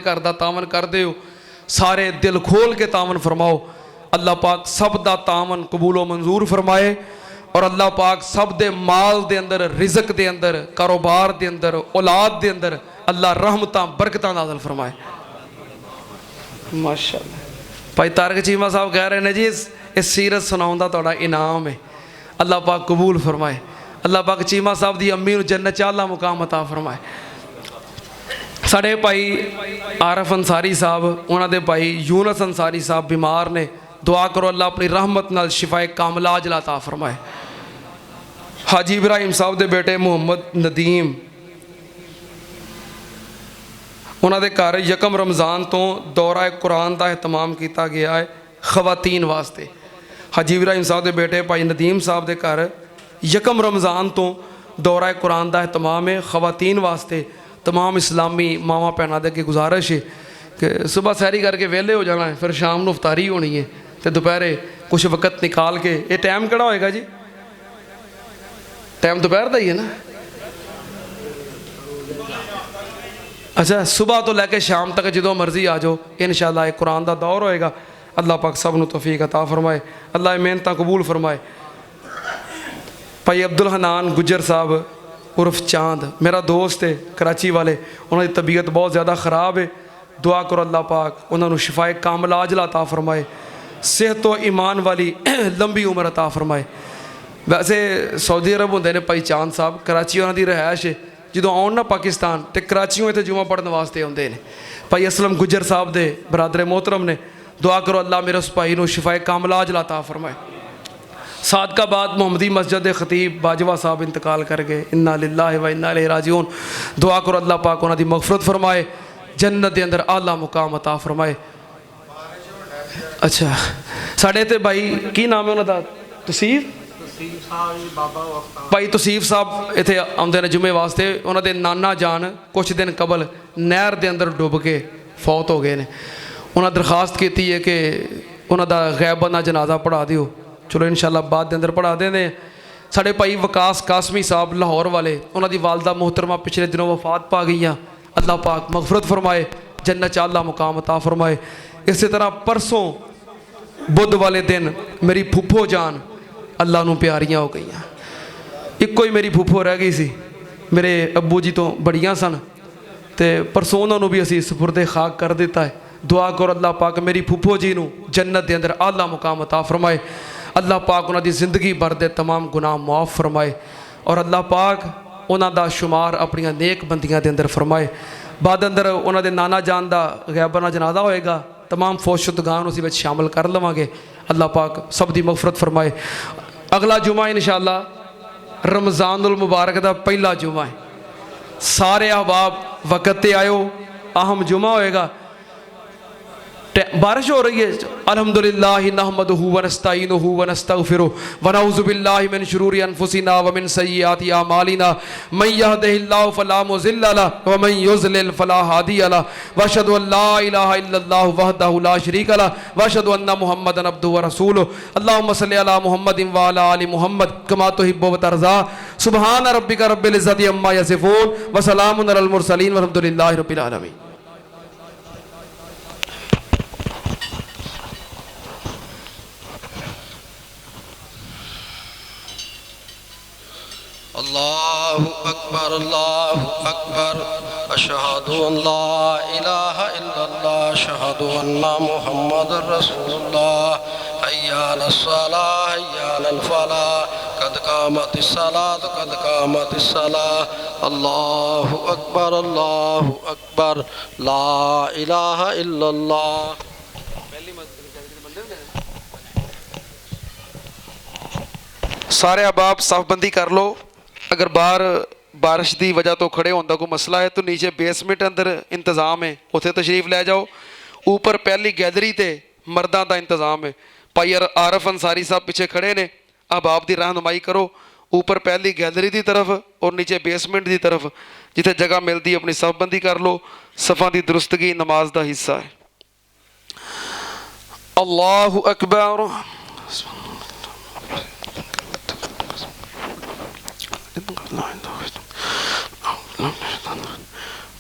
گھر دا تعاون کر دیو سارے دل کھول کے تعاون فرماؤ اللہ پاک سب دا تعاون قبول و منظور فرمائے اور اللہ پاک سب دے مال دے اندر رزق دے اندر کاروبار دے اندر اولاد دے اندر اللہ رحمتاں برکتاں نازل فرمائے ماشاءاللہ بھائی طارق چیمہ صاحب کہہ رہے ہیں جی اس سیرت سناؤں دا توڑا انعام ہے اللہ پاک قبول فرمائے اللہ پاک چیمہ صاحب دی امی نو جنت چ اللہ مقام عطا فرمائے ساڑے بھائی عارف انصاری صاحب انہاں دے بھائی یونس انصاری صاحب بیمار نے دعا کرو اللہ اپنی رحمت نال شفائے کاملہ عاجلہ عطا فرمائے حاجی ابراہیم صاحب دے بیٹے محمد ندیم انہاں دے گھر یکم رمضان تو دورہ قرآن دا اہتمام کیتا گیا ہے خواتین واسطے حاجی ابراہیم صاحب دے بیٹے بھائی ندیم صاحب دے گھر یکم رمضان تو دورہ قرآن دا اہتمام ہے خواتین واسطے تمام اسلامی ماما پہنا دے کے گزارش ہے کہ صبح سحری کر کے ویلے ہو جانا ہے پھر شام نو افطاری ہونی ہے تو دوپہرے کچھ وقت نکال کے یہ ٹائم کڑا ہوئے گا جی ٹائم دوپہر دا ہی ہے نا اچھا صبح تو لے کے شام تک جدوں مرضی آ جاؤ انشاءاللہ ایک قرآن دا دور ہوئے گا اللہ پاک سب نو توفیق عطا فرمائے اللہ محنتاں قبول فرمائے بھائی عبدالحنان گجر صاحب عرف چاند میرا دوست ہے کراچی والے انہوں کی طبیعت بہت زیادہ خراب ہے دعا کرو اللہ پاک انہوں نے شفائے کاملہ عاجلہ عطا فرمائے صحت و ایمان والی لمبی عمر عطا فرمائے ویسے سعودی عرب ہوندے نے بھائی چاند صاحب کراچی انہوں دی رہائش ہے جدوں آؤن نا پاکستان تے کراچیوں تے جمعہ پڑھنے واسطے ہوندے نے بھائی اسلم گجر صاحب دے برادر محترم نے دعا کرو اللہ میرے اس بھائی نو شفائے کاملہ عاجلہ عطا فرمائے صادقہ بعد محمدی مسجد خطیب باجوہ صاحب انتقال کر گئے انا للہ و انا الیہ راجعون دعا کرو اللہ پاک انہاں دی مغفرت فرمائے جنت دے اندر اعلیٰ مقام عطا فرمائے اچھا ساڑھے تے بھائی کی نام ہے انہاں دا توصیف بھائی توصیف صاحب اتھے آمدے نے جمعے واسطے انہاں دے نانا جان کچھ دن قبل نہر دے اندر ڈوب کے فوت ہو گئے نے انہاں درخواست کیتی ہے کہ انہاں دا غیبانہ جنازہ پڑھا دیو چلو انشاءاللہ بعد دے اندر پڑھا دیں دیں ساڑھے بھائی وقاص قاسمی صاحب لاہور والے انہاں دی والدہ محترمہ پچھلے دنوں وفات پا گئی ہیں اللہ پاک مغفرت فرمائے جنت چ اللہ مقام عطا فرمائے اسی طرح پرسوں بدھ والے دن میری پھپھو جان اللہ نو پیاریاں ہو گئی ہیں ایک کوئی میری پھپھو رہ گئی سی میرے ابو جی تو بڑیاں سن تے پرسوں انہوں نے بھی اسی سپرد خاک کر دیتا ہے دعا کرو اللہ پاک میری پھپھو جی نو جنت دے اندر اعلیٰ مقام عطا فرمائے اللہ پاک انہاں دی زندگی بھر دے تمام گناہ معاف فرمائے اور اللہ پاک انہاں دا شمار اپنی نیک بندیاں دے اندر فرمائے بعد اندر انہاں دے نانا جان دا غیبانہ جنازہ ہوئے گا تمام فوت شدگان اسی وچ شامل کر لواں گے اللہ پاک سب دی مغفرت فرمائے اگلا جمعہ انشاءاللہ رمضان المبارک دا پہلا جمعہ ہے سارے احباب وقت تے آئیو اہم جمعہ ہوئے گا بارش ہو رہی ہے الحمدللہ نحمدہ ونستعینہ ونستغفرہ ونعوذ باللہ من شرور انفسنا ومن سیئات اعمالنا من یہدہ اللہ فلا مضل لہ ومن یضلل فلا ہادی لہ واشہد ان لا الہ الا اللہ وحدہ لا شریک لہ واشہد ان محمدا عبدہ ورسولہ اللہم صلی علی محمد وعلی آل محمد کما تحب وترضى سبحان ربک رب العزت عما یصفون وسلام علی المرسلین والحمدللہ رب العالمین اللہ اکبر اشہد ان لا الہ الا اللہ اشہد ان محمد رسول اللہ حی علی الصلاة حی علی الفلاح قد قامت الصلاة قد قامت الصلاة اللہ اکبر لا الہ الا اللہ سارے احباب صف بندی کر لو اگر باہر بارش دی وجہ تو کھڑے ہوندہ کوئی مسئلہ ہے تو نیچے بیسمنٹ اندر انتظام ہے اتھے تشریف لے جاؤ اوپر پہلی گیلری تے مرداں دا انتظام ہے بھائی عارف انصاری صاحب پیچھے کھڑے نے احباب دی رہنمائی کرو اوپر پہلی گیلری دی طرف اور نیچے بیسمنٹ دی طرف جتھے جگہ ملتی اپنی صف بندی کر لو صفاں دی درستگی نماز دا حصہ ہے اللہ اکبر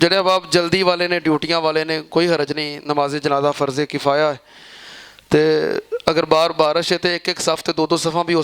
ਜਿਹੜੇ ਅਬਾਬ ਜਲਦੀ ਵਾਲੇ ਨੇ ਡਿਊਟੀਆਂ ਵਾਲੇ ਨੇ ਕੋਈ ਹਰਜ ਨਹੀਂ। ਨਮਾਜ਼ ਜਨਾਜ਼ਾ ਫਰਜ਼ ਕਿਫਾਇਆ ਹੈ ਤੇ ਅਗਰ ਬਾਰ ਬਾਰਿਸ਼ ਹੈ ਤੇ ਇੱਕ ਇੱਕ ਸਫ਼ ਤੇ ਦੋ ਦੋ ਸਫ਼ਾਂ ਵੀ